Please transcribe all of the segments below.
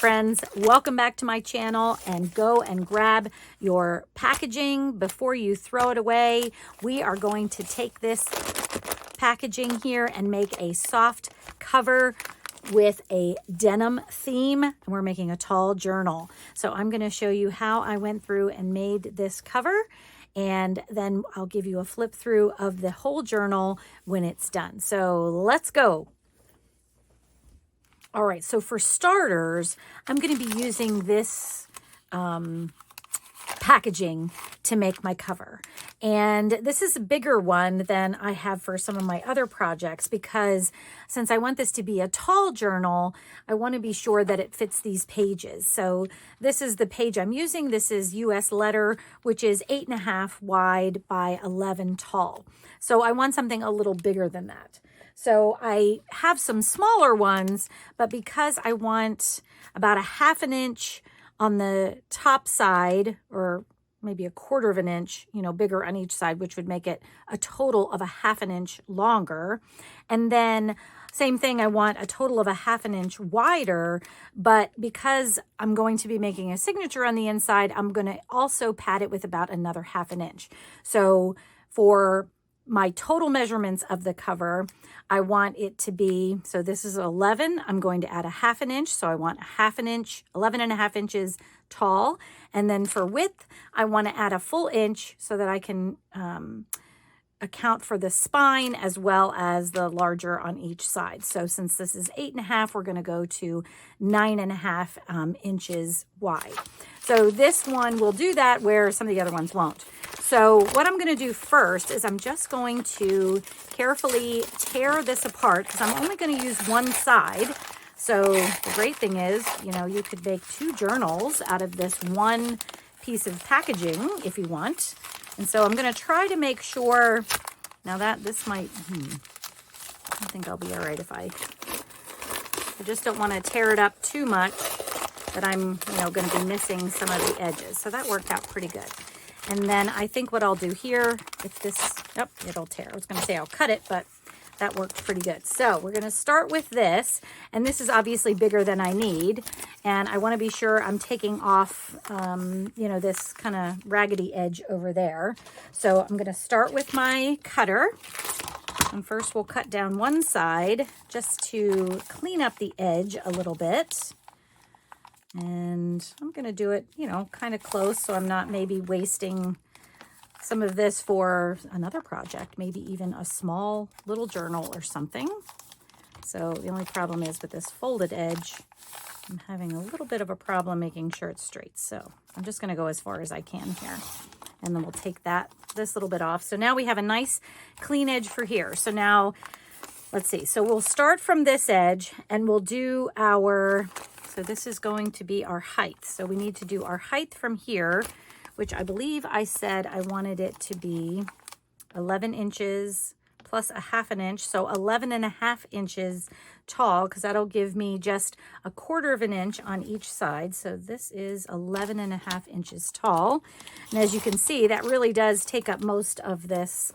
friends, welcome back to my channel, and go and grab your packaging before you throw it away. We are going to take this packaging here and make a soft cover with a denim theme, and we're making a tall journal. So I'm going to show you how I went through and made this cover, and then I'll give you a flip through of the whole journal when it's done. So let's go. All right, so for starters, I'm going to be using this packaging to make my cover. And this is a bigger one than I have for some of my other projects, because since I want this to be a tall journal, I want to be sure that it fits these pages. So this is the page I'm using. This is US letter, which is 8.5 wide by 11 tall. So I want something a little bigger than that. So I have some smaller ones, but because I want about 1/2 inch on the top side, or maybe 1/4 inch, bigger on each side, which would make it a total of 1/2 inch longer. And then same thing, I want a total of 1/2 inch wider, but because I'm going to be making a signature on the inside, I'm going to also pad it with about another 1/2 inch. So for my total measurements of the cover, I want it to be, so this is 11, I'm going to add 1/2 inch. So I want 1/2 inch, 11.5 inches tall. And then for width, I want to add a full inch so that I can account for the spine as well as the larger on each side. So since this is 8.5, we're going to go to 9.5 inches wide. So this one will do that where some of the other ones won't. So what I'm going to do first is I'm just going to carefully tear this apart, because I'm only going to use one side. So the great thing is, you could make 2 journals out of this one piece of packaging if you want. And so I'm going to try to make sure, now that this might, I think I'll be all right if I just don't want to tear it up too much that I'm, going to be missing some of the edges. So that worked out pretty good. And then I think what I'll do here, if this, it'll tear. I was going to say I'll cut it, but that worked pretty good. So we're going to start with this, and this is obviously bigger than I need. And I want to be sure I'm taking off, this kind of raggedy edge over there. So I'm going to start with my cutter. And first we'll cut down one side just to clean up the edge a little bit. And I'm going to do it, kind of close, so I'm not maybe wasting some of this for another project, maybe even a small little journal or something. So the only problem is with this folded edge, I'm having a little bit of a problem making sure it's straight. So I'm just going to go as far as I can here. And then we'll take this little bit off. So now we have a nice clean edge for here. So now, let's see. So we'll start from this edge and we'll do so this is going to be our height. So we need to do our height from here, which I believe I said I wanted it to be 11 inches plus 1/2 inch. So 11.5 inches tall, because that'll give me just 1/4 inch on each side. So this is 11.5 inches tall. And as you can see, that really does take up most of this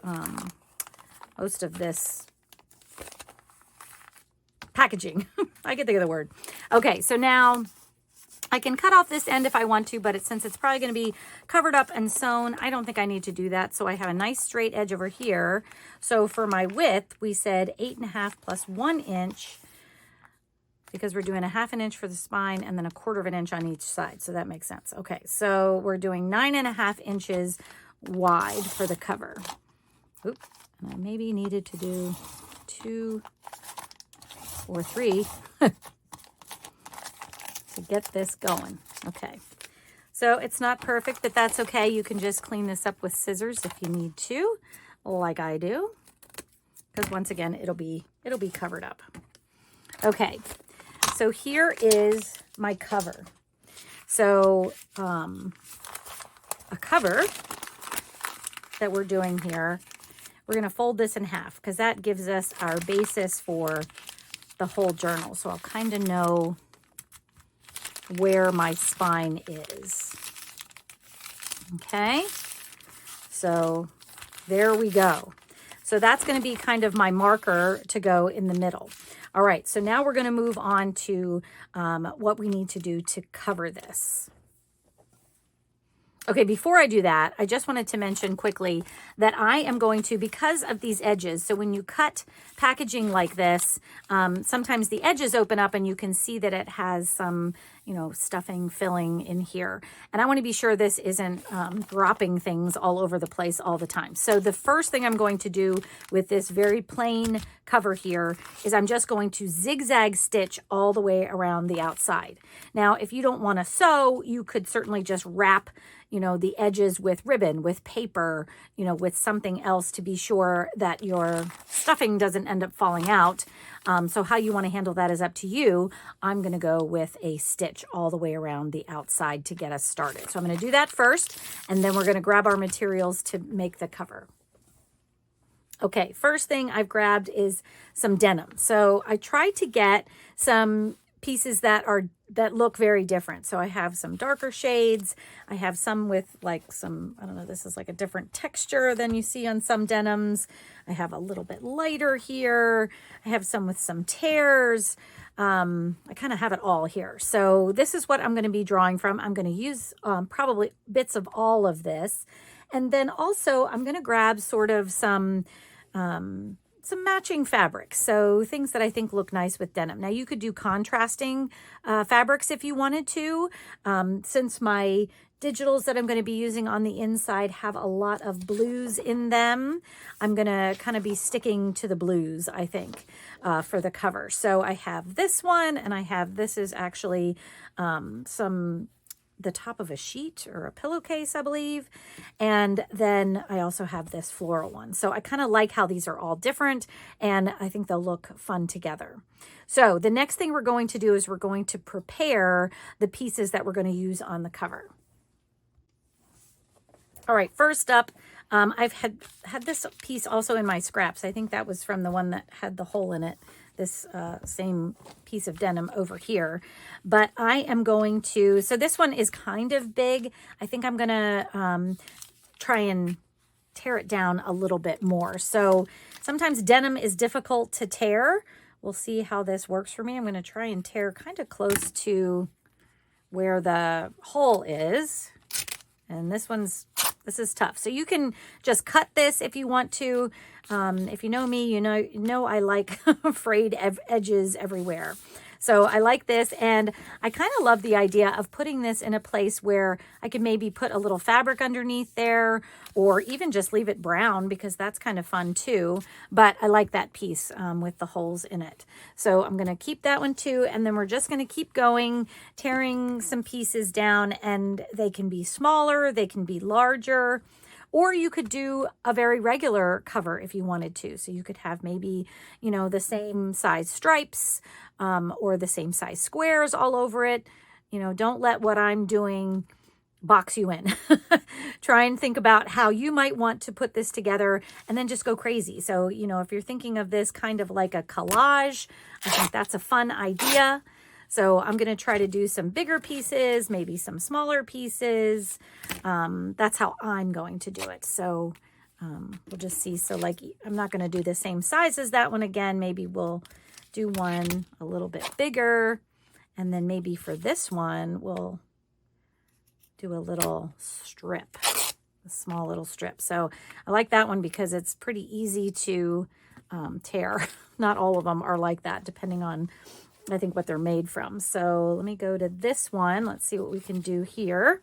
packaging. I can think of the word. Okay, so now I can cut off this end if I want to, but since it's probably going to be covered up and sewn, I don't think I need to do that. So I have a nice straight edge over here. So for my width, we said 8.5 plus 1 inch, because we're doing 1/2 inch for the spine and then 1/4 inch on each side. So that makes sense. Okay, so we're doing 9.5 inches wide for the cover. Oop, and I maybe needed to do 2 or 3 to get this going. Okay, so it's not perfect, but that's okay. You can just clean this up with scissors if you need to, like I do, because once again, it'll be covered up. Okay, so here is my cover. So a cover that we're doing here, we're going to fold this in half, because that gives us our basis for the whole journal. So I'll kind of know where my spine is. Okay, so there we go. So that's going to be kind of my marker to go in the middle. All right, so now we're going to move on to what we need to do to cover this. Okay, before I do that, I just wanted to mention quickly that I am going to, because of these edges, so when you cut packaging like this, sometimes the edges open up and you can see that it has some, you know, stuffing, filling in here. And I want to be sure this isn't dropping things all over the place all the time. So the first thing I'm going to do with this very plain cover here is I'm just going to zigzag stitch all the way around the outside. Now, if you don't want to sew, you could certainly just wrap, you know, the edges with ribbon, with paper, you know, with something else to be sure that your stuffing doesn't end up falling out. So how you want to handle that is up to you. I'm going to go with a stitch all the way around the outside to get us started. So I'm going to do that first, and then we're going to grab our materials to make the cover. Okay, first thing I've grabbed is some denim. So I tried to get some pieces that look very different. So I have some darker shades. I have some with like some, I don't know, this is like a different texture than you see on some denims. I have a little bit lighter here. I have some with some tears. I kind of have it all here. So this is what I'm going to be drawing from. I'm going to use probably bits of all of this. And then also I'm going to grab sort of some matching fabrics, so things that I think look nice with denim. Now you could do contrasting fabrics if you wanted to. Since my digitals that I'm going to be using on the inside have a lot of blues in them, I'm going to kind of be sticking to the blues, I think, for the cover. So I have this one, and I have, this is actually the top of a sheet or a pillowcase, I believe. And then I also have this floral one. So I kind of like how these are all different, and I think they'll look fun together. So the next thing we're going to do is we're going to prepare the pieces that we're going to use on the cover. All right, first up, I've had this piece also in my scraps. I think that was from the one that had the hole in it. This same piece of denim over here, but I am going to, so this one is kind of big. I think I'm gonna try and tear it down a little bit more. So sometimes denim is difficult to tear. We'll see how this works for me. I'm gonna try and tear kind of close to where the hole is. And this is tough. So you can just cut this if you want to. If you know me, you know I like frayed edges everywhere. So I like this, and I kind of love the idea of putting this in a place where I could maybe put a little fabric underneath there, or even just leave it brown, because that's kind of fun too. But I like that piece with the holes in it. So I'm going to keep that one too, and then we're just going to keep going, tearing some pieces down, and they can be smaller, they can be larger. Or you could do a very regular cover if you wanted to. So you could have maybe, you know, the same size stripes or the same size squares all over it. You know, don't let what I'm doing box you in. Try and think about how you might want to put this together, and then just go crazy. So, you know, if you're thinking of this kind of like a collage, I think that's a fun idea. So I'm going to try to do some bigger pieces, maybe some smaller pieces. That's how I'm going to do it. So we'll just see. So like, I'm not going to do the same size as that one again. Maybe we'll do one a little bit bigger. And then maybe for this one, we'll do a little strip, a small little strip. So I like that one because it's pretty easy to tear. Not all of them are like that, depending on, I think, what they're made from. So let me go to this one. Let's see what we can do here.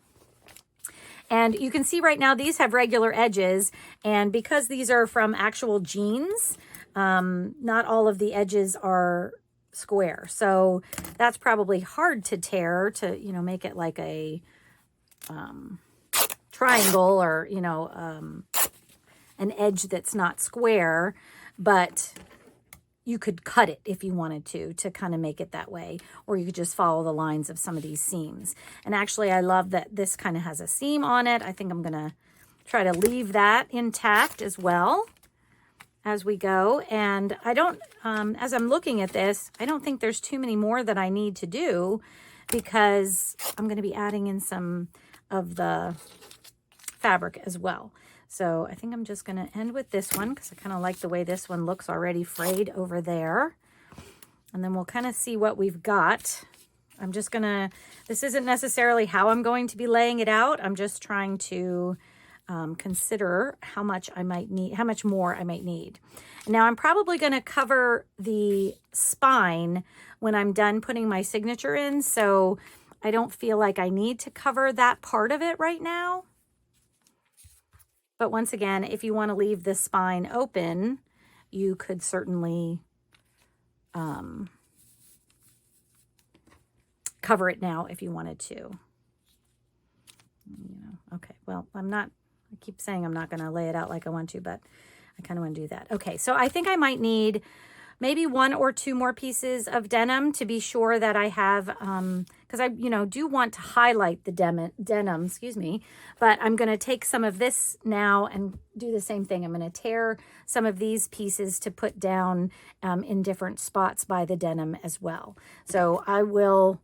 And you can see right now these have regular edges, and because these are from actual jeans, not all of the edges are square. So that's probably hard to tear to, you know, make it like a triangle, or, you know, an edge that's not square, but you could cut it if you wanted to kind of make it that way, or you could just follow the lines of some of these seams. And actually, I love that this kind of has a seam on it. I think I'm going to try to leave that intact as well as we go. And I don't, as I'm looking at this, I don't think there's too many more that I need to do, because I'm going to be adding in some of the fabric as well. So I think I'm just going to end with this one, because I kind of like the way this one looks already frayed over there. And then we'll kind of see what we've got. I'm just gonna, this isn't necessarily how I'm going to be laying it out. I'm just trying to consider how much I might need, how much more I might need. Now I'm probably gonna cover the spine when I'm done putting my signature in, so I don't feel like I need to cover that part of it right now. But once again, if you want to leave the spine open, you could certainly cover it now if you wanted to. You know, okay, well, I keep saying I'm not going to lay it out like I want to, but I kind of want to do that. Okay, so I think I might need maybe 1 or 2 more pieces of denim to be sure that I have, because I, do want to highlight the denim, excuse me, but I'm going to take some of this now and do the same thing. I'm going to tear some of these pieces to put down in different spots by the denim as well. So I will,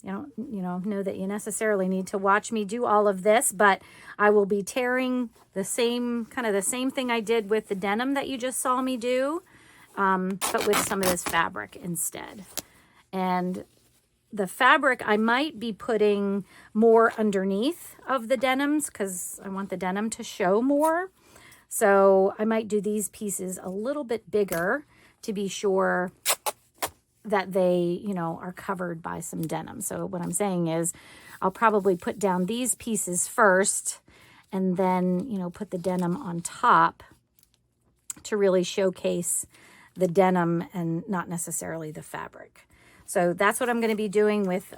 know that you necessarily need to watch me do all of this, but I will be tearing the same thing I did with the denim that you just saw me do, but with some of this fabric instead. And the fabric, I might be putting more underneath of the denims because I want the denim to show more. So I might do these pieces a little bit bigger to be sure that they, are covered by some denim. So what I'm saying is I'll probably put down these pieces first and then, put the denim on top to really showcase the denim and not necessarily the fabric. So that's what I'm going to be doing with,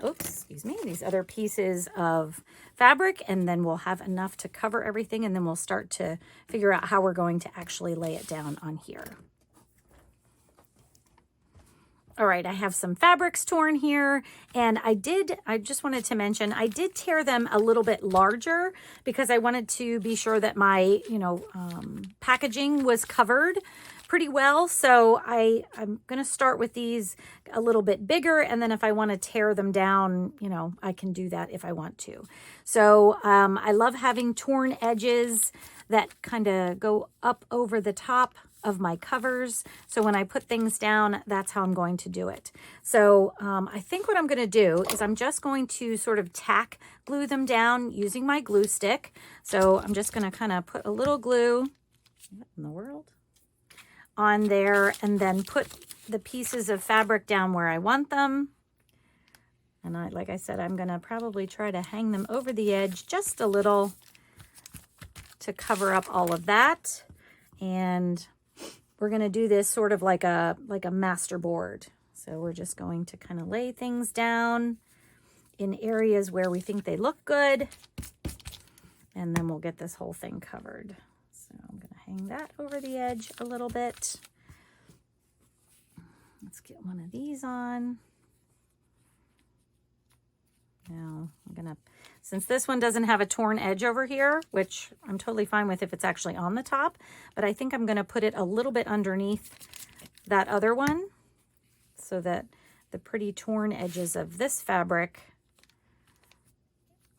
these other pieces of fabric, and then we'll have enough to cover everything, and then we'll start to figure out how we're going to actually lay it down on here. All right, I have some fabrics torn here, and I just wanted to mention, I did tear them a little bit larger because I wanted to be sure that my, packaging was covered pretty well. So I'm going to start with these a little bit bigger, and then if I want to tear them down, I can do that if I want to. So I love having torn edges that kind of go up over the top of my covers. So when I put things down, that's how I'm going to do it. So I think what I'm going to do is I'm just going to sort of tack glue them down using my glue stick. So I'm just going to kind of put a little glue, what in the world, on there, and then put the pieces of fabric down where I want them. And like I said, I'm going to probably try to hang them over the edge just a little to cover up all of that. And we're going to do this sort of like a master board. So we're just going to kind of lay things down in areas where we think they look good. And then we'll get this whole thing covered. So I'm going to hang that over the edge a little bit. Let's get one of these on. Now I'm going to, since this one doesn't have a torn edge over here, which I'm totally fine with if it's actually on the top, but I think I'm going to put it a little bit underneath that other one so that the pretty torn edges of this fabric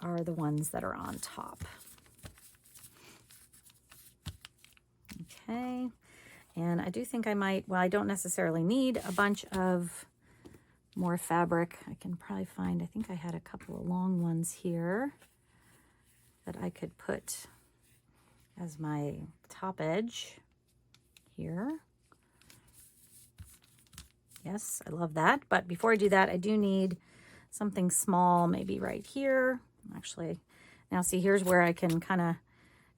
are the ones that are on top. Okay, and I do think I might, well, I don't necessarily need a bunch of more fabric. I can probably find, I think I had a couple of long ones here that I could put as my top edge here. Yes, I love that. But before I do that, I do need something small, maybe right here. Actually, now see, here's where I can kind of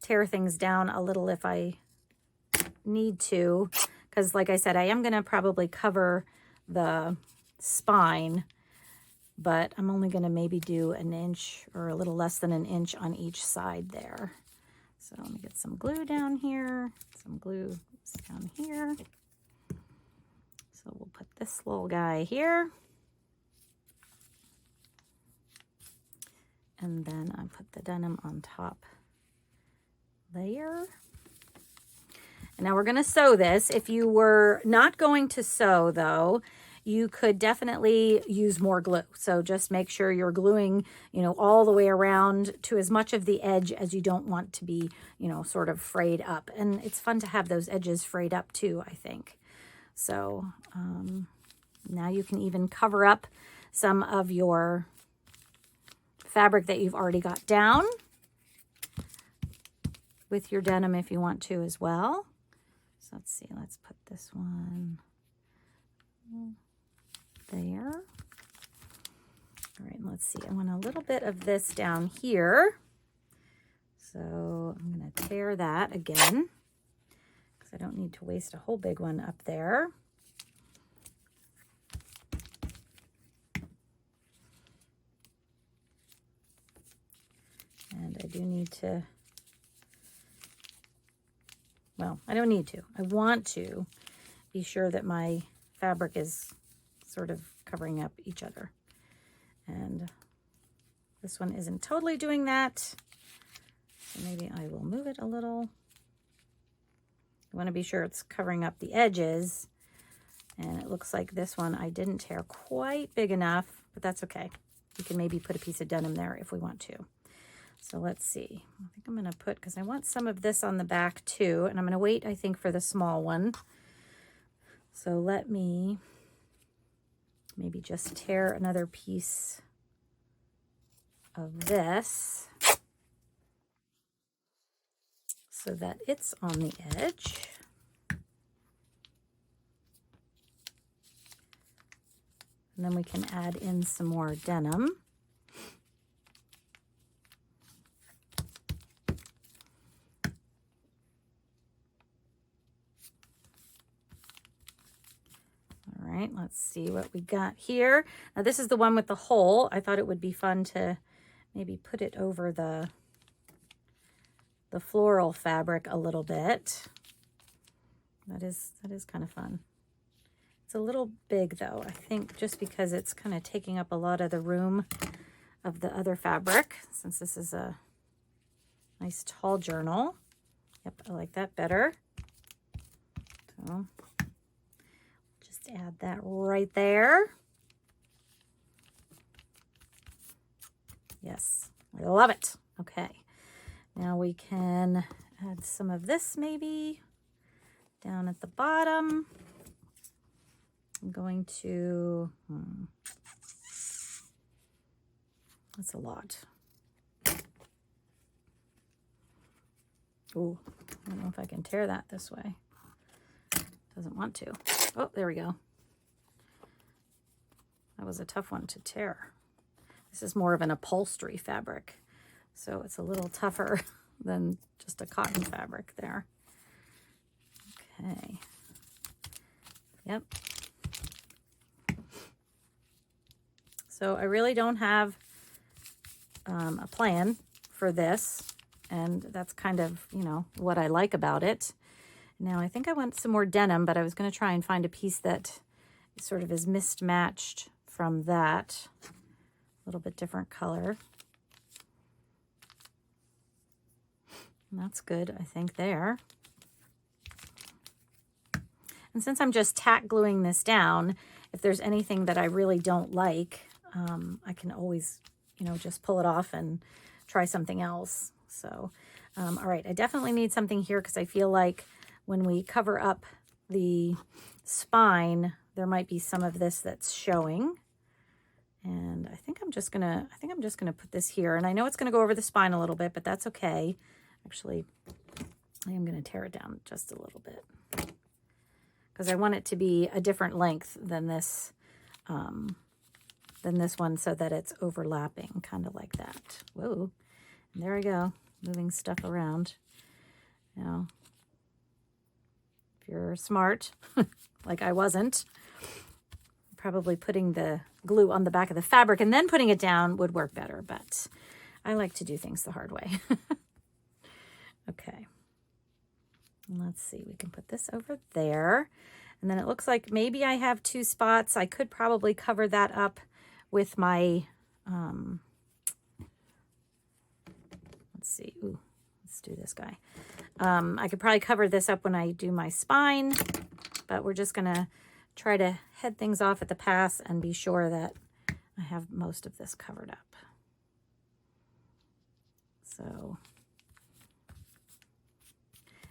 tear things down a little if I need to, because like I said, I am going to probably cover the spine, but I'm only going to maybe do an inch or a little less than an inch on each side there. So let me get some glue down here, some glue down here. So we'll put this little guy here. And then I put the denim on top there. And now we're going to sew this. If you were not going to sew though, you could definitely use more glue. So just make sure you're gluing, all the way around to as much of the edge as you don't want to be, sort of frayed up. And it's fun to have those edges frayed up too, I think. So Now you can even cover up some of your fabric that you've already got down with your denim if you want to as well. So let's see, let's put this one there. All right, let's see, I want a little bit of this down here. So I'm going to tear that again because I don't need to waste a whole big one up there. And I do need to, well, I don't need to. I want to be sure that my fabric is sort of covering up each other. And this one isn't totally doing that. So maybe I will move it a little. I want to be sure it's covering up the edges. And it looks like this one I didn't tear quite big enough, but that's okay. We can maybe put a piece of denim there if we want to. So let's see. I think I'm going to put, because I want some of this on the back too, and I'm going to wait, I think, for the small one. So let me maybe just tear another piece of this so that it's on the edge. And then we can add in some more denim. All right, let's see what we got here. Now this is the one with the hole. I thought it would be fun to maybe put it over the floral fabric a little bit. That is kind of fun. It's a little big though, I think, just because it's kind of taking up a lot of the room of the other fabric, since this is a nice tall journal. Yep, I like that better. So just add that right there. Yes, I love it. Okay, now we can add some of this maybe down at the bottom. I'm going to, that's a lot. Oh, I don't know if I can tear that this way. Doesn't want to. Oh, there we go. That was a tough one to tear. This is more of an upholstery fabric, so it's a little tougher than just a cotton fabric there. Okay. Yep. So I really don't have a plan for this, and that's kind of, you know, what I like about it. Now I think I want some more denim, but I was going to try and find a piece that sort of is mismatched from that. A little bit different color. And that's good, I think, there. And since I'm just tack gluing this down, if there's anything that I really don't like, I can always, you know, just pull it off and try something else. So, all right, I definitely need something here because I feel like when we cover up the spine, there might be some of this that's showing. And I think I'm just gonna put this here. And I know it's gonna go over the spine a little bit, but that's okay. Actually, I am gonna tear it down just a little bit because I want it to be a different length than this one, so that it's overlapping, kind of like that. Whoa, and there we go, moving stuff around. Now, if you're smart, like I wasn't, probably putting the glue on the back of the fabric and then putting it down would work better, but I like to do things the hard way. Okay, let's see, we can put this over there. And then it looks like maybe I have two spots. I could probably cover that up with my, let's see, ooh, let's do this guy. I could probably cover this up when I do my spine, but we're just gonna try to head things off at the pass and be sure that I have most of this covered up. So,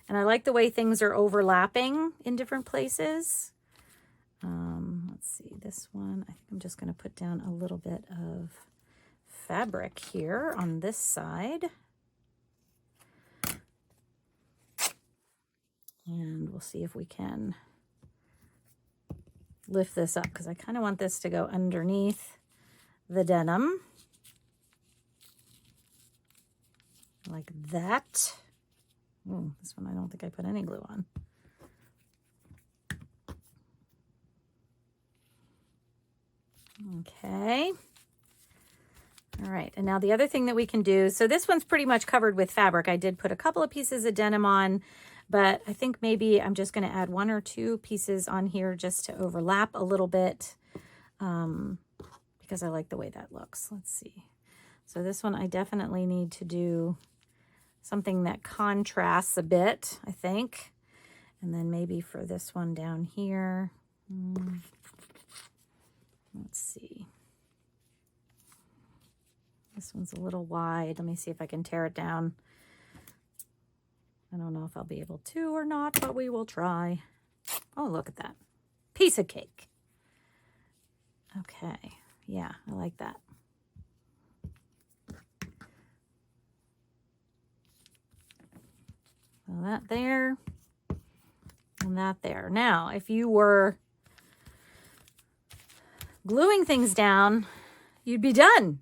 and I like the way things are overlapping in different places. Let's see, this one, I think I'm just going to put down a little bit of fabric here on this side. And we'll see if we can lift this up, because I kind of want this to go underneath the denim. Like that. Ooh, this one I don't think I put any glue on. Okay. All right, and now the other thing that we can do, so this one's pretty much covered with fabric. I did put a couple of pieces of denim on, but I think maybe I'm just going to add 1 or 2 pieces on here just to overlap a little bit, because I like the way that looks. Let's see. So this one I definitely need to do something that contrasts a bit, I think. And then maybe for this one down here, let's see. This one's a little wide. Let me see if I can tear it down. I don't know if I'll be able to or not, but we will try. Oh, look at that. Piece of cake. Okay. Yeah, I like that. So that there and that there. Now, if you were gluing things down, you'd be done.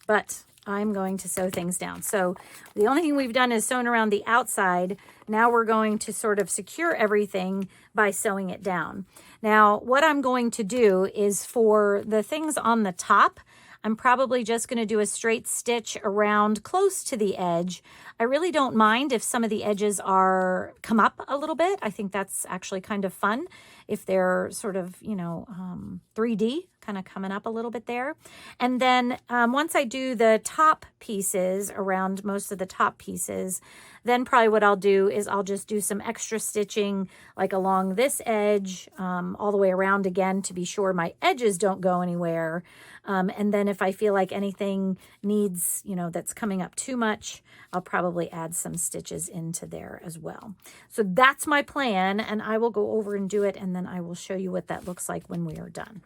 But I'm going to sew things down. So the only thing we've done is sewn around the outside. Now we're going to sort of secure everything by sewing it down. Now, what I'm going to do is for the things on the top, I'm probably just going to do a straight stitch around close to the edge. I really don't mind if some of the edges come up a little bit. I think that's actually kind of fun if they're sort of, 3D, kind of coming up a little bit there. And then once I do the top pieces around most of the top pieces, then probably what I'll do is I'll just do some extra stitching like along this edge all the way around again to be sure my edges don't go anywhere. And then if I feel like anything needs, that's coming up too much, I'll probably add some stitches into there as well. So that's my plan, and I will go over and do it, and then I will show you what that looks like when we are done.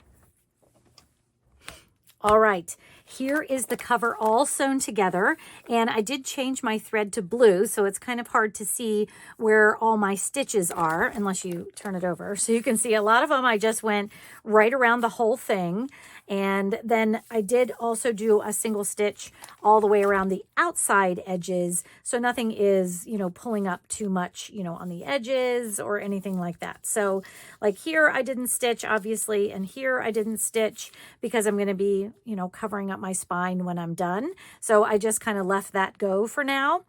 All right, here is the cover all sewn together, and I did change my thread to blue, so it's kind of hard to see where all my stitches are unless you turn it over. So you can see a lot of them I just went right around the whole thing, and then I did also do a single stitch all the way around the outside edges, so nothing is, pulling up too much, on the edges or anything like that. So like here I didn't stitch, obviously, and here I didn't stitch because I'm going to be, covering up my spine when I'm done. So I just kind of left that go for now.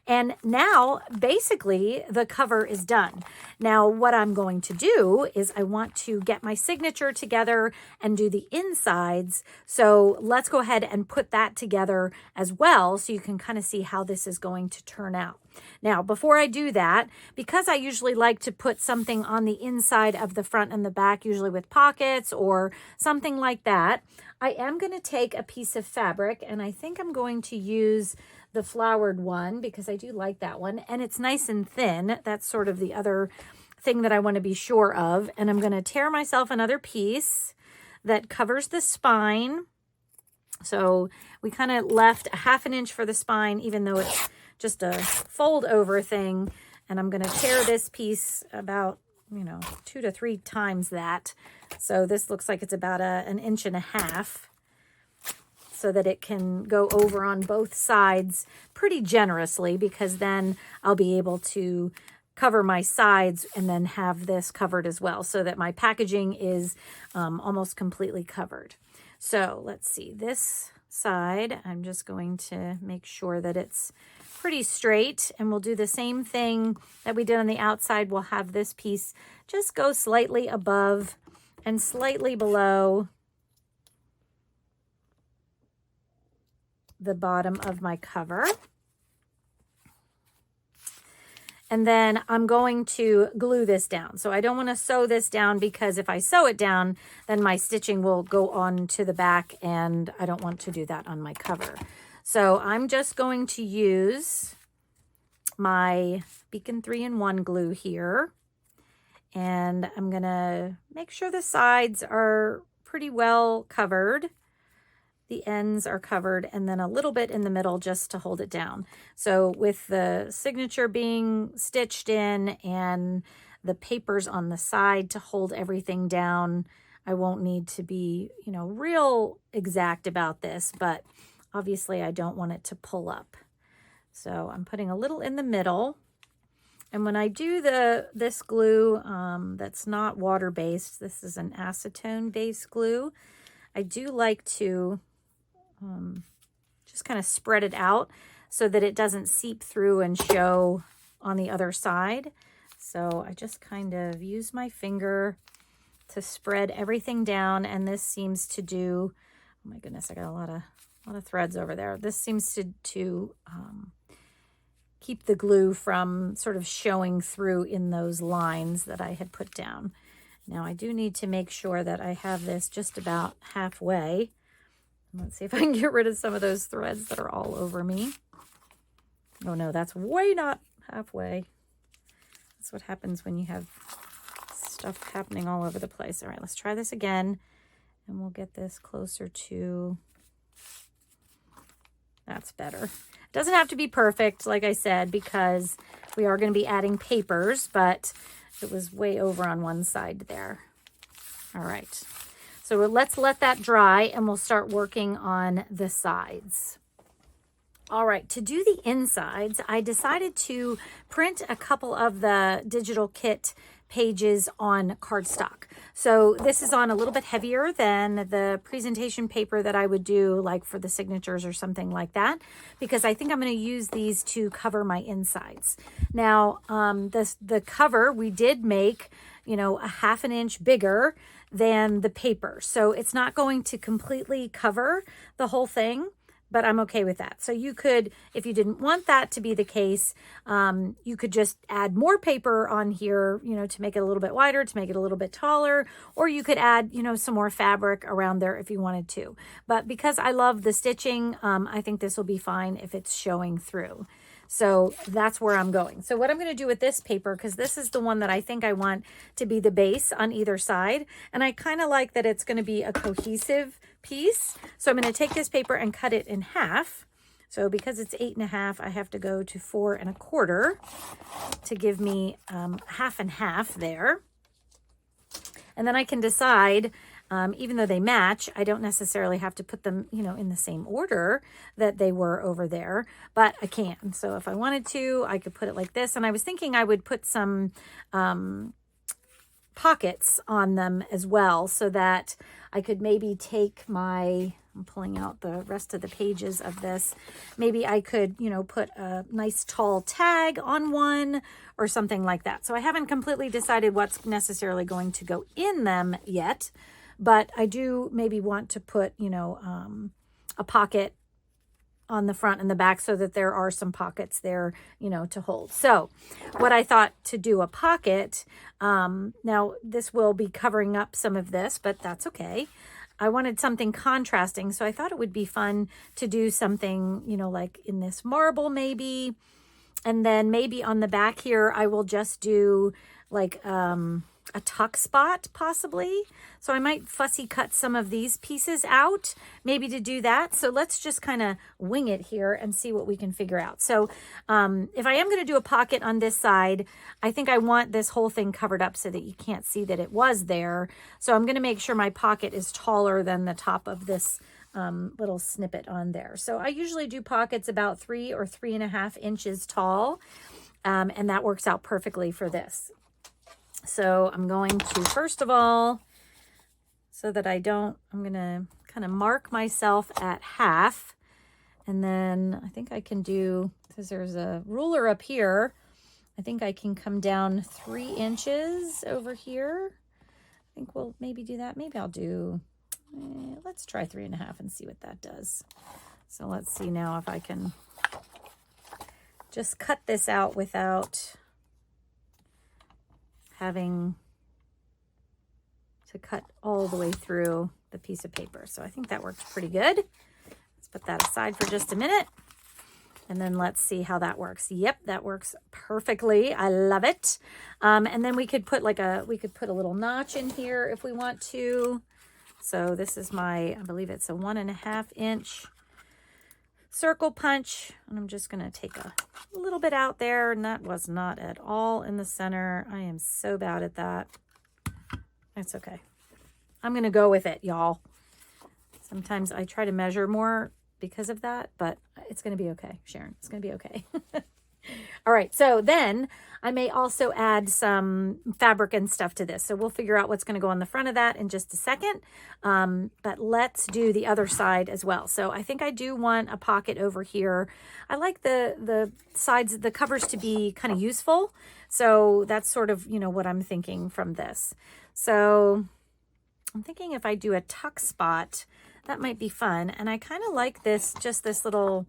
And now basically the cover is done. Now what I'm going to do is I want to get my signature together and do the insides. So let's go ahead and put that together as well so you can kind of see how this is going to turn out. Now, before I do that, because I usually like to put something on the inside of the front and the back, usually with pockets or something like that, I am going to take a piece of fabric, and I think I'm going to use the flowered one because I do like that one, and it's nice and thin. That's sort of the other thing that I want to be sure of. And I'm going to tear myself another piece that covers the spine. So we kind of left a 1/2 inch for the spine, even though it's just a fold over thing. And I'm going to tear this piece about, 2 to 3 times that. So this looks like it's about 1.5 inches, so that it can go over on both sides pretty generously, because then I'll be able to cover my sides and then have this covered as well, so that my packaging is almost completely covered. So let's see, this side, I'm just going to make sure that it's pretty straight, and we'll do the same thing that we did on the outside. We'll have this piece just go slightly above and slightly below the bottom of my cover. And then I'm going to glue this down. So I don't want to sew this down, because if I sew it down, then my stitching will go on to the back, and I don't want to do that on my cover. So I'm just going to use my Beacon 3-in-1 glue here. and I'm gonna make sure the sides are pretty well covered. The ends are covered, and then a little bit in the middle just to hold it down. So with the signature being stitched in and the papers on the side to hold everything down, I won't need to be, you know, real exact about this, but obviously I don't want it to pull up. So I'm putting a little in the middle. And when I do this glue that's not water-based, this is an acetone-based glue, I do like to just kind of spread it out so that it doesn't seep through and show on the other side. So I just kind of use my finger to spread everything down, and this seems to do, oh my goodness, I got a lot of threads over there. This seems to keep the glue from sort of showing through in those lines that I had put down. Now I do need to make sure that I have this just about halfway. Let's see if I can get rid of some of those threads that are all over me. Oh no, that's way not halfway. That's what happens when you have stuff happening all over the place. All right, let's try this again, and we'll get this closer to, that's better. It doesn't have to be perfect, like I said, because we are going to be adding papers, but it was way over on one side there. All right. So let's let that dry, and we'll start working on the sides. All right, to do the insides, I decided to print a couple of the digital kit pages on cardstock. So this is on a little bit heavier than the presentation paper that I would do like for the signatures or something like that, because I think I'm going to use these to cover my insides. Now, the cover we did make, you know, a 1/2 inch bigger than the paper. So it's not going to completely cover the whole thing, but I'm okay with that. So you could, if you didn't want that to be the case, you could just add more paper on here, you know, to make it a little bit wider, to make it a little bit taller, or you could add, you know, some more fabric around there if you wanted to. But because I love the stitching, I think this will be fine if it's showing through. So that's where I'm going. So what I'm going to do with this paper, because this is the one that I think I want to be the base on either side, and I kind of like that it's going to be a cohesive piece. So I'm going to take this paper and cut it in half. So because it's 8.5, I have to go to 4 1/4 to give me 1/2 and 1/2 there. And then I can decide, even though they match, I don't necessarily have to put them, you know, in the same order that they were over there, but I can. So if I wanted to, I could put it like this. And I was thinking I would put some pockets on them as well, so that I could maybe take my, I'm pulling out the rest of the pages of this. Maybe I could, you know, put a nice tall tag on one or something like that. So I haven't completely decided what's necessarily going to go in them yet, but I do maybe want to put, you know, a pocket on the front and the back so that there are some pockets there, you know, to hold. So what I thought to do a pocket, now this will be covering up some of this, but that's okay. I wanted something contrasting, so I thought it would be fun to do something, you know, like in this marble maybe. And then maybe on the back here, I will just do like a tuck spot possibly. So I might fussy cut some of these pieces out maybe to do that. So let's just kind of wing it here and see what we can figure out. So if I am going to do a pocket on this side, I think I want this whole thing covered up so that you can't see that it was there. So I'm going to make sure my pocket is taller than the top of this little snippet on there. So I usually do pockets about 3 or 3.5 inches tall, and that works out perfectly for this. So I'm going to, first of all, so that I don't, I'm going to kind of mark myself at 1/2, and then I think I can do, because there's a ruler up here, I think I can come down 3 inches over here. I think we'll maybe do that. Maybe I'll do, let's try 3.5 and see what that does. So let's see now if I can just cut this out without having to cut all the way through the piece of paper. So I think that works pretty good. Let's put that aside for just a minute. And then let's see how that works. Yep, that works perfectly. I love it. And then we could put a little notch in here if we want to. So this is I believe it's a 1.5 inch circle punch. And I'm just gonna take a little bit out there, and that was not at all in the center. I am so bad at that. It's okay. I'm gonna go with it, y'all. Sometimes I try to measure more because of that, but it's going to be okay, Sharon. It's going to be okay. All right. So then I may also add some fabric and stuff to this. So we'll figure out what's going to go on the front of that in just a second. But let's do the other side as well. So I think I do want a pocket over here. I like the sides, the covers to be kind of useful. So that's sort of, what I'm thinking from this. So I'm thinking if I do a tuck spot, that might be fun. And I kind of like just this little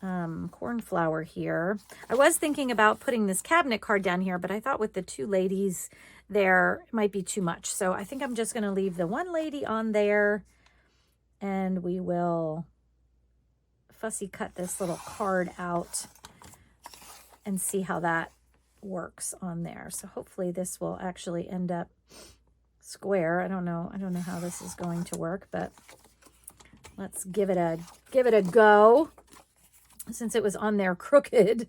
cornflower here. I was thinking about putting this cabinet card down here, but I thought with the two ladies there, it might be too much. So I think I'm just going to leave the one lady on there, and we will fussy cut this little card out and see how that works on there. So hopefully this will actually end up square. I don't know how this is going to work, but let's give it a go, since it was on there crooked.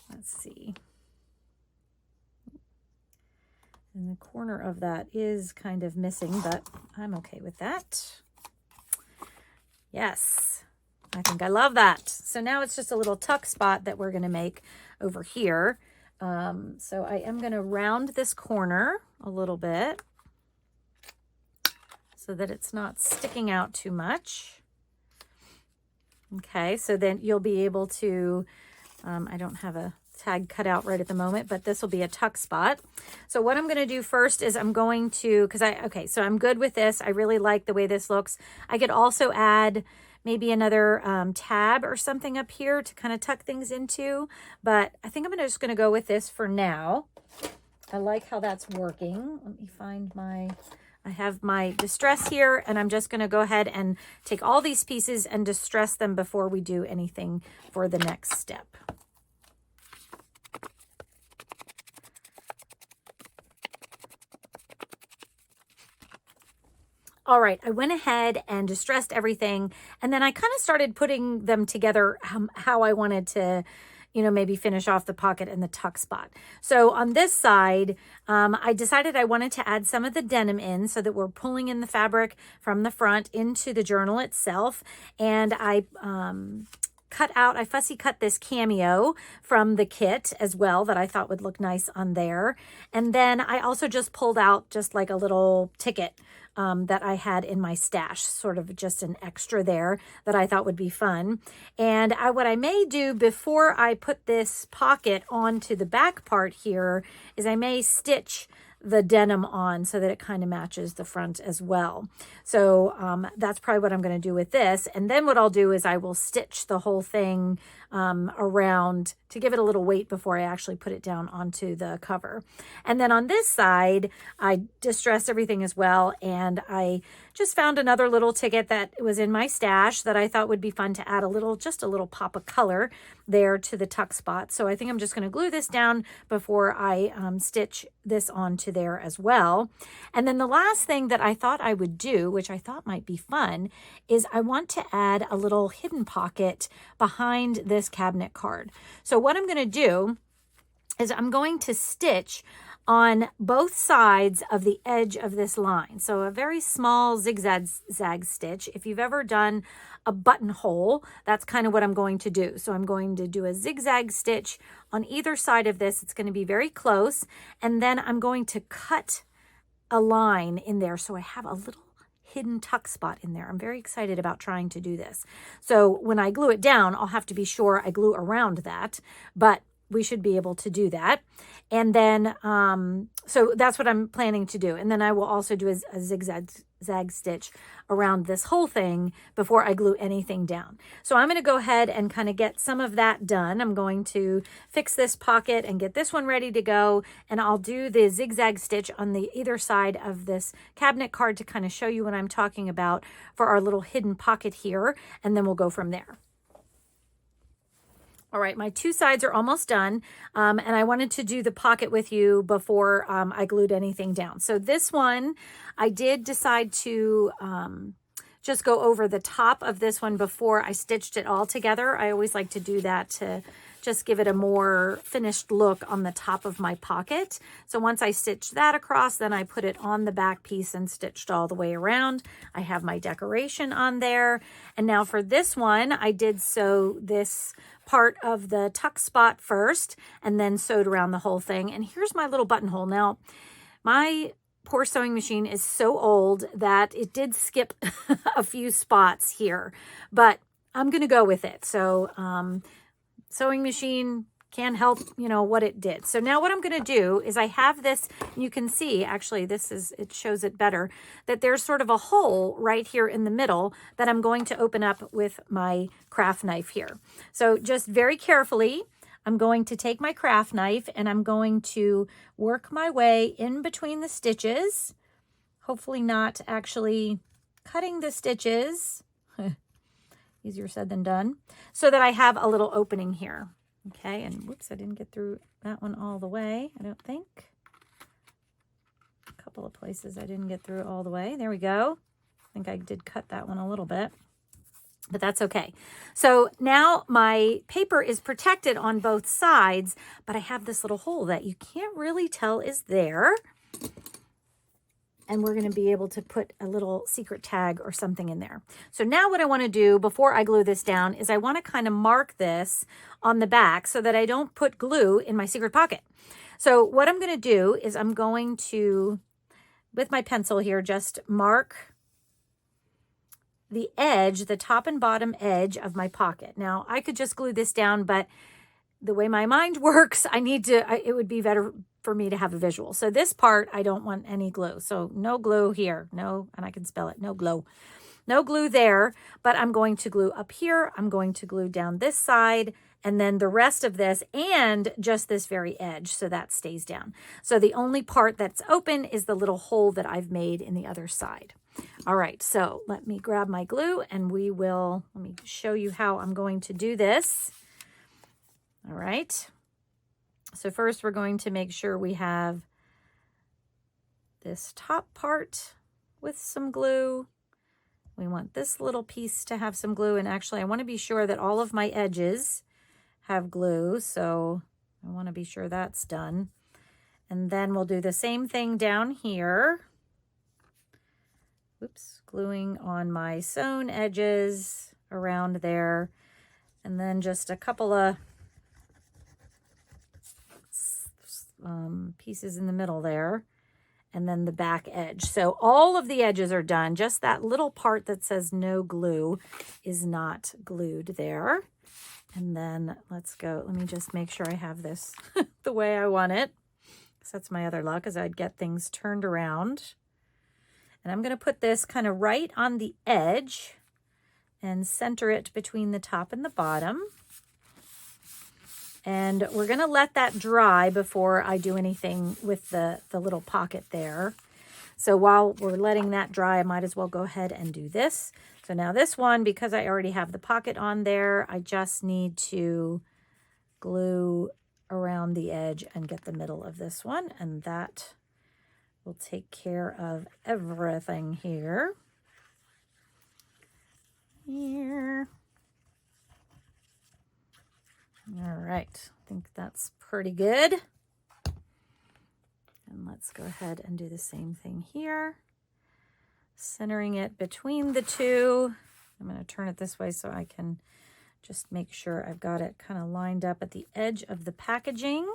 Let's see. And the corner of that is kind of missing, but I'm okay with that. Yes, I think I love that. So now it's just a little tuck spot that we're going to make over here. So I am going to round this corner a little bit, so that it's not sticking out too much. Okay, so then you'll be able to, I don't have a tag cut out right at the moment, but this will be a tuck spot. So what I'm going to do first is I'm going to, so I'm good with this. I really like the way this looks. I could also add maybe another tab or something up here to kind of tuck things into, but I think I'm just going to go with this for now. I like how that's working. Let me find I have my distress here, and I'm just going to go ahead and take all these pieces and distress them before we do anything for the next step. All right, I went ahead and distressed everything, and then I kind of started putting them together how I wanted to, maybe finish off the pocket and the tuck spot. So on this side, I decided I wanted to add some of the denim in so that we're pulling in the fabric from the front into the journal itself. And I fussy cut this cameo from the kit as well that I thought would look nice on there. And then I also just pulled out just like a little ticket that I had in my stash, sort of just an extra there that I thought would be fun. And what I may do before I put this pocket onto the back part here is I may stitch the denim on so that it kind of matches the front as well. So that's probably what I'm going to do with this. And then what I'll do is I will stitch the whole thing around to give it a little weight before I actually put it down onto the cover. And then on this side, I distressed everything as well. And I just found another little ticket that was in my stash that I thought would be fun to add just a little pop of color there to the tuck spot. So I think I'm just going to glue this down before I stitch this onto there as well. And then the last thing that I thought I would do, which I thought might be fun, is I want to add a little hidden pocket behind this cabinet card. So what I'm going to do is I'm going to stitch on both sides of the edge of this line. So a very small zigzag stitch. If you've ever done a buttonhole, that's kind of what I'm going to do. So I'm going to do a zigzag stitch on either side of this. It's going to be very close. And then I'm going to cut a line in there so I have a little hidden tuck spot in there. I'm very excited about trying to do this. So when I glue it down, I'll have to be sure I glue around that, but we should be able to do that. And then, so that's what I'm planning to do. And then I will also do a zigzag stitch around this whole thing before I glue anything down. So I'm going to go ahead and kind of get some of that done. I'm going to fix this pocket and get this one ready to go. And I'll do the zigzag stitch on the either side of this cabinet card to kind of show you what I'm talking about for our little hidden pocket here. And then we'll go from there. All right, my two sides are almost done, and I wanted to do the pocket with you before I glued anything down. So this one, I did decide to just go over the top of this one before I stitched it all together. I always like to do that to just give it a more finished look on the top of my pocket. So once I stitched that across, then I put it on the back piece and stitched all the way around. I have my decoration on there. And now for this one, I did sew this part of the tuck spot first and then sewed around the whole thing. And here's my little buttonhole. Now, my poor sewing machine is so old that it did skip a few spots here, but I'm going to go with it. So, sewing machine can help, you know, what it did. So now what I'm going to do is I have this, you can see, actually, it shows it better, that there's sort of a hole right here in the middle that I'm going to open up with my craft knife here. So just very carefully, I'm going to take my craft knife and I'm going to work my way in between the stitches, hopefully not actually cutting the stitches. Easier said than done, so that I have a little opening here. Okay, and whoops, I didn't get through that one all the way, I don't think. A couple of places I didn't get through all the way. There we go. I think I did cut that one a little bit, but that's okay. So now my paper is protected on both sides, but I have this little hole that you can't really tell is there. And we're going to be able to put a little secret tag or something in there. So now what I want to do before I glue this down is I want to kind of mark this on the back so that I don't put glue in my secret pocket. So what I'm going to do is I'm going to, with my pencil here, just mark the edge, the top and bottom edge of my pocket. Now I could just glue this down, but the way my mind works, it would be better for me to have a visual. So this part, I don't want any glue. So no glue here. No, and I can spell it, no glue. No glue there, but I'm going to glue up here. I'm going to glue down this side and then the rest of this and just this very edge so that stays down. So the only part that's open is the little hole that I've made in the other side. All right, so let me grab my glue and let me show you how I'm going to do this. All right. So first we're going to make sure we have this top part with some glue. We want this little piece to have some glue. And actually I want to be sure that all of my edges have glue. So I want to be sure that's done. And then we'll do the same thing down here. Oops, gluing on my sewn edges around there. And then just a couple of pieces in the middle there, and then the back edge. So all of the edges are done. Just that little part that says no glue is not glued there. And then let's go. Let me just make sure I have this the way I want it. So that's my other luck, is I'd get things turned around. And I'm going to put this kind of right on the edge and center it between the top and the bottom. And we're going to let that dry before I do anything with the little pocket there. So while we're letting that dry, I might as well go ahead and do this. So now this one, because I already have the pocket on there, I just need to glue around the edge and get the middle of this one. And that will take care of everything here. Here. All right, I think that's pretty good. And let's go ahead and do the same thing here. Centering it between the two. I'm going to turn it this way so I can just make sure I've got it kind of lined up at the edge of the packaging.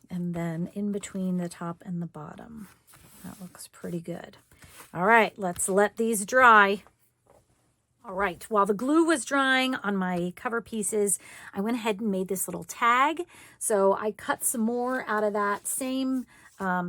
And then in between the top and the bottom. That looks pretty good. All right, let's let these dry. All right, while the glue was drying on my cover pieces, I went ahead and made this little tag. So I cut some more out of that same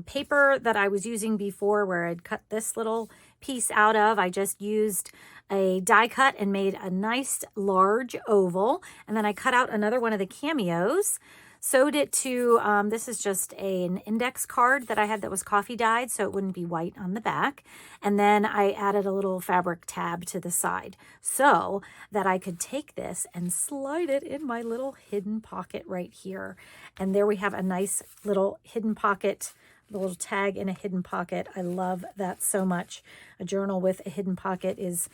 paper that I was using before, where I'd cut this little piece out of. I just used a die cut and made a nice large oval. And then I cut out another one of the cameos. sewed it to, this is just an index card that I had that was coffee dyed, so it wouldn't be white on the back. And then I added a little fabric tab to the side so that I could take this and slide it in my little hidden pocket right here. And there we have a nice little hidden pocket, the little tag in a hidden pocket. I love that so much. A journal with a hidden pocket is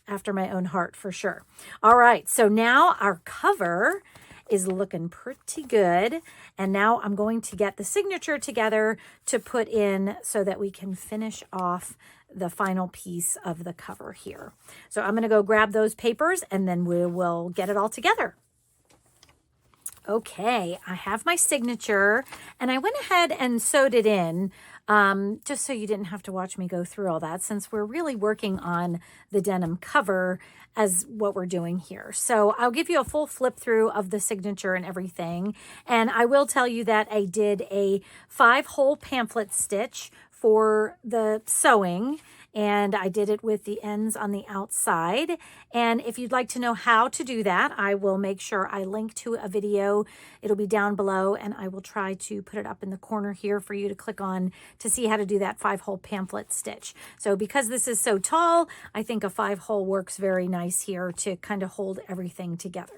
after my own heart for sure. All right, so now our cover is looking pretty good. And now I'm going to get the signature together to put in so that we can finish off the final piece of the cover here. So I'm going to go grab those papers and then we will get it all together. Okay, I have my signature and I went ahead and sewed it in just so you didn't have to watch me go through all that, since we're really working on the denim cover as what we're doing here. So I'll give you a full flip through of the signature and everything. And I will tell you that I did a 5-hole pamphlet stitch for the sewing, and I did it with the ends on the outside. And if you'd like to know how to do that, I will make sure I link to a video. It'll be down below, and I will try to put it up in the corner here for you to click on to see how to do that 5-hole pamphlet stitch. So because this is so tall, I think a 5-hole works very nice here to kind of hold everything together.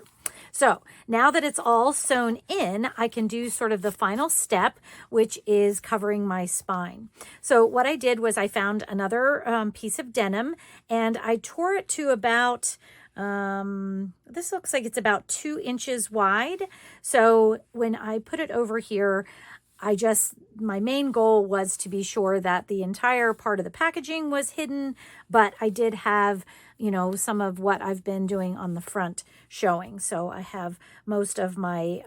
So now that it's all sewn in, I can do sort of the final step, which is covering my spine. So what I did was I found another piece of denim and I tore it to about, this looks like it's about 2 inches wide. So when I put it over here, my main goal was to be sure that the entire part of the packaging was hidden, but I did have, you know, some of what I've been doing on the front showing. So I have most of my,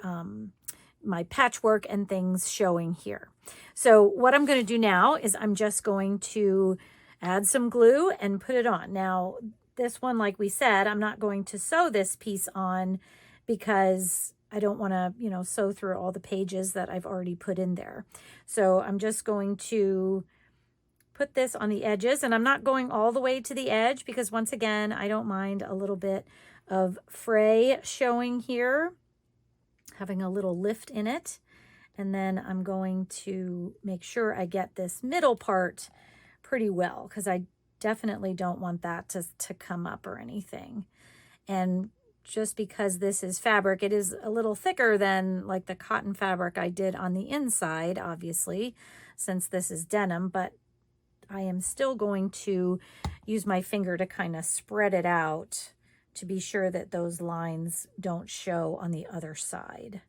my patchwork and things showing here. So what I'm going to do now is I'm just going to add some glue and put it on. Now, this one, like we said, I'm not going to sew this piece on because I don't want to, you know, sew through all the pages that I've already put in there. So I'm just going to put this on the edges, and I'm not going all the way to the edge because once again, I don't mind a little bit of fray showing here, having a little lift in it. And then I'm going to make sure I get this middle part pretty well because I definitely don't want that to come up or anything. And just because this is fabric, it is a little thicker than like the cotton fabric I did on the inside, obviously, since this is denim, but I am still going to use my finger to kind of spread it out to be sure that those lines don't show on the other side.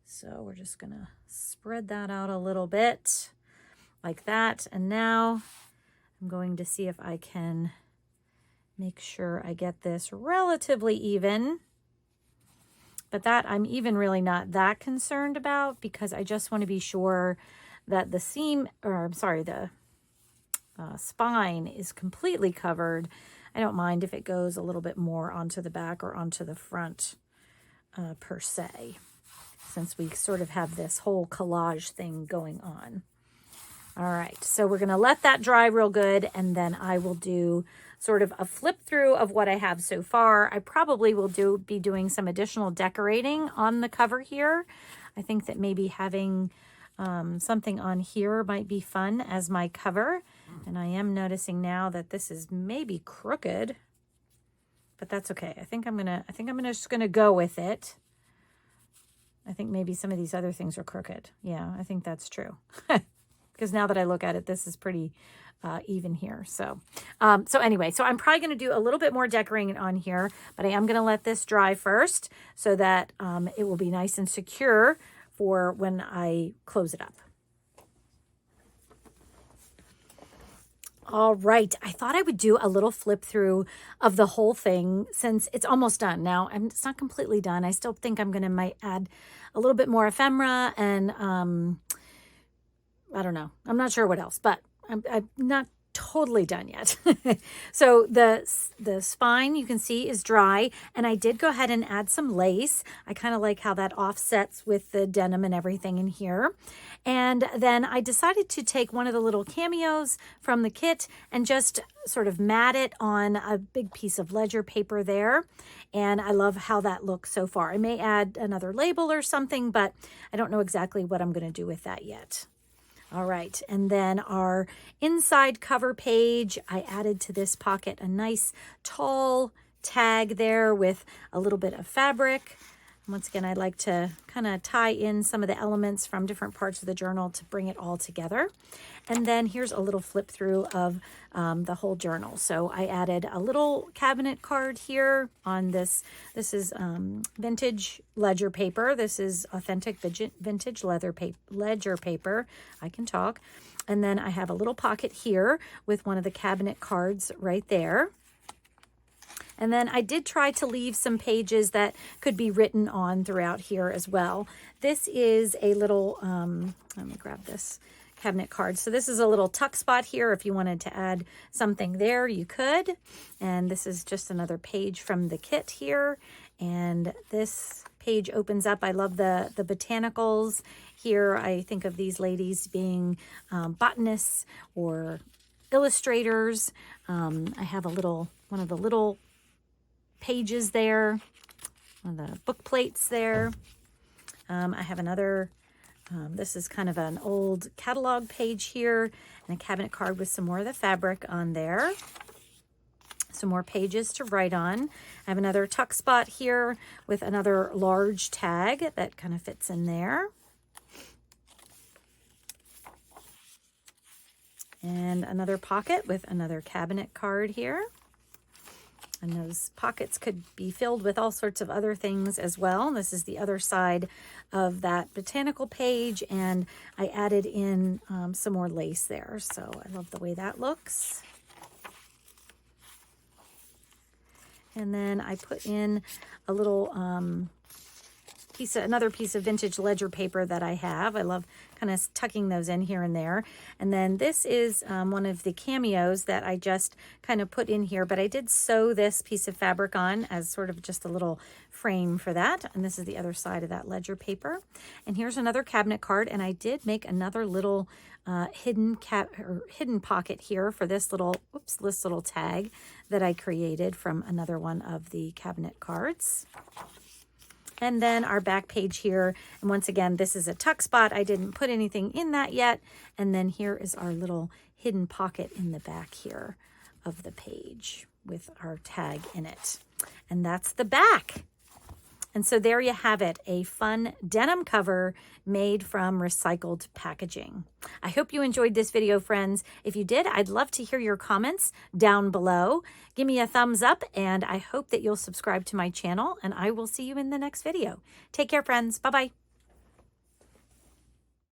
So we're just going to spread that out a little bit like that. And now I'm going to see if I can make sure I get this relatively even, but that I'm even really not that concerned about because I just want to be sure that the seam, or I'm sorry, the spine is completely covered. I don't mind if it goes a little bit more onto the back or onto the front per se, since we sort of have this whole collage thing going on. All right, so we're going to let that dry real good, and then I will do sort of a flip through of what I have so far. I probably will be doing some additional decorating on the cover here. I think that maybe having something on here might be fun as my cover. And I am noticing now that this is maybe crooked, but that's okay. I think I'm just gonna go with it. I think maybe some of these other things are crooked. Yeah, I think that's true. Because now that I look at it, this is pretty even here. So anyway, so I'm probably going to do a little bit more decorating on here, but I am going to let this dry first so that it will be nice and secure for when I close it up. All right, I thought I would do a little flip through of the whole thing since it's almost done. Now, it's not completely done. I still think I'm going to might add a little bit more ephemera and I don't know. I'm not sure what else, but I'm not totally done yet. So the spine you can see is dry, and I did go ahead and add some lace. I kind of like how that offsets with the denim and everything in here. And then I decided to take one of the little cameos from the kit and just sort of mat it on a big piece of ledger paper there. And I love how that looks so far. I may add another label or something, but I don't know exactly what I'm going to do with that yet. All right, and then our inside cover page, I added to this pocket a nice tall tag there with a little bit of fabric. Once again, I like to kind of tie in some of the elements from different parts of the journal to bring it all together. And then here's a little flip through of the whole journal. So I added a little cabinet card here on this. This is vintage ledger paper. This is authentic vintage ledger paper. I can talk. And then I have a little pocket here with one of the cabinet cards right there. And then I did try to leave some pages that could be written on throughout here as well. This is a little, let me grab this cabinet card. So this is a little tuck spot here. If you wanted to add something there, you could. And this is just another page from the kit here. And this page opens up. I love the botanicals here. I think of these ladies being botanists or illustrators. I have one of the little pages there, one of the book plates there. I have another, this is kind of an old catalog page here, and a cabinet card with some more of the fabric on there. Some more pages to write on. I have another tuck spot here with another large tag that kind of fits in there. And another pocket with another cabinet card here. And those pockets could be filled with all sorts of other things as well. This is the other side of that botanical page, and I added in some more lace there. So I love the way that looks. And then I put in a little another piece of vintage ledger paper that I have. I love kind of tucking those in here and there. And then this is one of the cameos that I just kind of put in here, but I did sew this piece of fabric on as sort of just a little frame for that. And this is the other side of that ledger paper. And here's another cabinet card, and I did make another little hidden pocket here for this little tag that I created from another one of the cabinet cards. And then our back page here, and once again, this is a tuck spot. I didn't put anything in that yet. And then here is our little hidden pocket in the back here of the page with our tag in it. And that's the back. And so there you have it, a fun denim cover made from recycled packaging. I hope you enjoyed this video, friends. If you did, I'd love to hear your comments down below. Give me a thumbs up, and I hope that you'll subscribe to my channel, and I will see you in the next video. Take care, friends. Bye-bye.